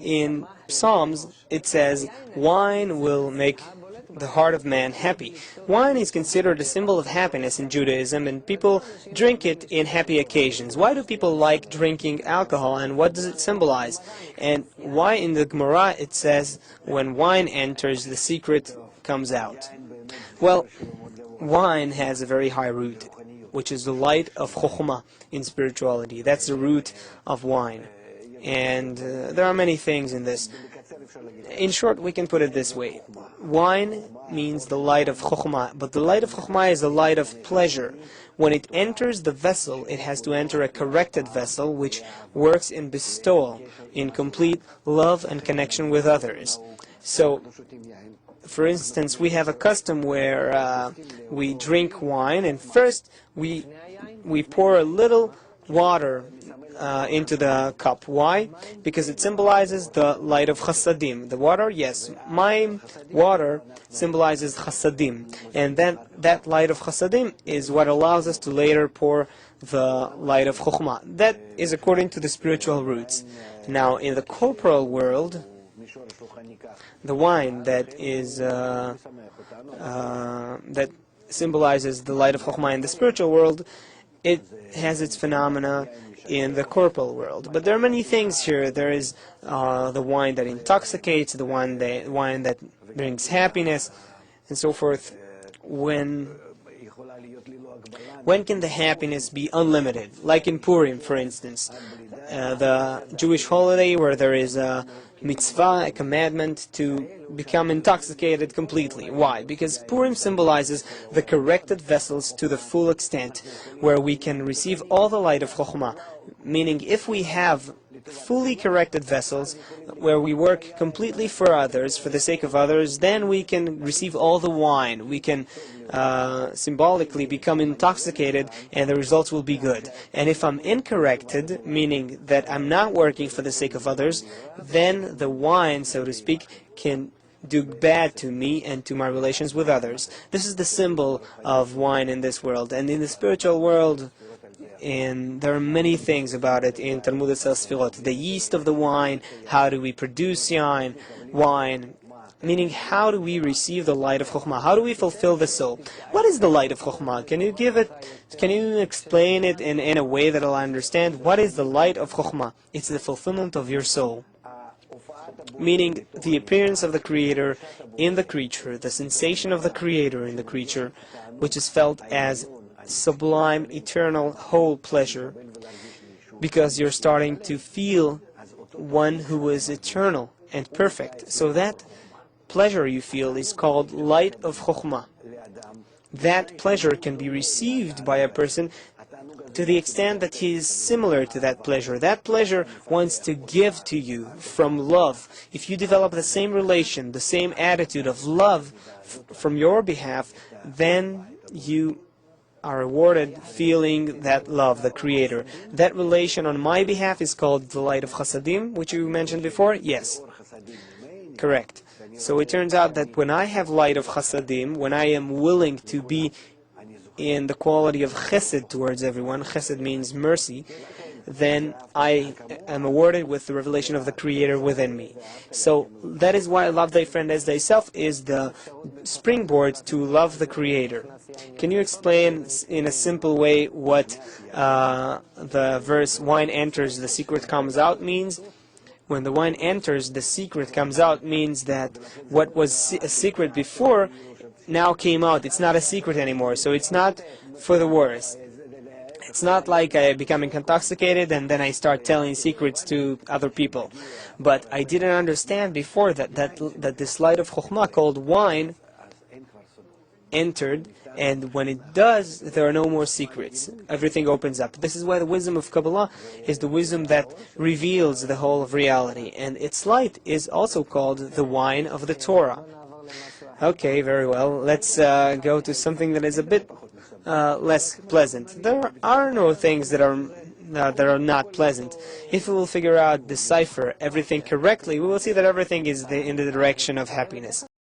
in Psalms it says, wine will make the heart of man happy. Wine is considered a symbol of happiness in Judaism, and people drink it in happy occasions. Why do people like drinking alcohol, and what does it symbolize? And why in the Gemara it says, when wine enters, the secret comes out? Well, wine has a very high root, which is the light of Chokhmah in spirituality. That's the root of wine. And there are many things in this. In short, we can put it this way. Wine means the light of Chokhmah, but the light of Chokhmah is a light of pleasure. When it enters the vessel, it has to enter a corrected vessel, which works in bestowal, in complete love and connection with others. So, for instance, we have a custom where we drink wine, and first we pour a little water into the cup. Why? Because it symbolizes the light of Chasadim. The water, yes, my water symbolizes Chasadim, and then that light of Chasadim is what allows us to later pour the light of Chokhmah. That is according to the spiritual roots. Now, in the corporal world, the wine that is that symbolizes the light of Chokhmah in the spiritual world, it has its phenomena in the corporal world. But there are many things here. There is the wine that intoxicates, the wine that brings happiness, and so forth. When can the happiness be unlimited? Like in Purim, for instance, the Jewish holiday where there is a mitzvah, a commandment to become intoxicated completely. Why? Because Purim symbolizes the corrected vessels to the full extent, where we can receive all the light of Chokhmah. Meaning, if we have fully corrected vessels, where we work completely for others, for the sake of others, then we can receive all the wine. We can symbolically become intoxicated, and the results will be good. And if I'm incorrected, meaning that I'm not working for the sake of others, then the wine, so to speak, can do bad to me and to my relations with others. This is the symbol of wine in this world. And in the spiritual world, and there are many things about it in Talmud Sefirot. The yeast of the wine, how do we produce wine, meaning how do we receive the light of Chokhmah? How do we fulfill the soul? What is the light of Chokhmah? Can you explain it in a way that I'll understand? What is the light of Chokhmah? It's the fulfillment of your soul. Meaning the appearance of the Creator in the creature, the sensation of the Creator in the creature, which is felt as sublime, eternal, whole pleasure, because you're starting to feel one who is eternal and perfect. So that pleasure you feel is called light of Chokhmah. That pleasure can be received by a person to the extent that he is similar to that pleasure. That pleasure wants to give to you from love. If you develop the same relation, the same attitude of love from your behalf, then you are rewarded feeling that love, the Creator. That relation on my behalf is called the light of Chasadim, which you mentioned before? Yes. Correct. So it turns out that when I have light of Chasadim, when I am willing to be in the quality of Chesed towards everyone, Chesed means mercy, then I am awarded with the revelation of the Creator within me. So that is why love thy friend as thyself is the springboard to love the Creator. Can you explain in a simple way what the verse, wine enters, the secret comes out means? When the wine enters, the secret comes out means that what was a secret before now came out. It's not a secret anymore, so it's not for the worse. It's not like I become intoxicated and then I start telling secrets to other people. But I didn't understand before that this light of Chokhmah called wine entered, and when it does, there are no more secrets. Everything opens up. This is why the wisdom of Kabbalah is the wisdom that reveals the whole of reality, and its light is also called the wine of the Torah. Okay, very well. Let's go to something that is a bit less pleasant. There are no things that are not pleasant. If we will decipher everything correctly, we will see that everything is in the direction of happiness.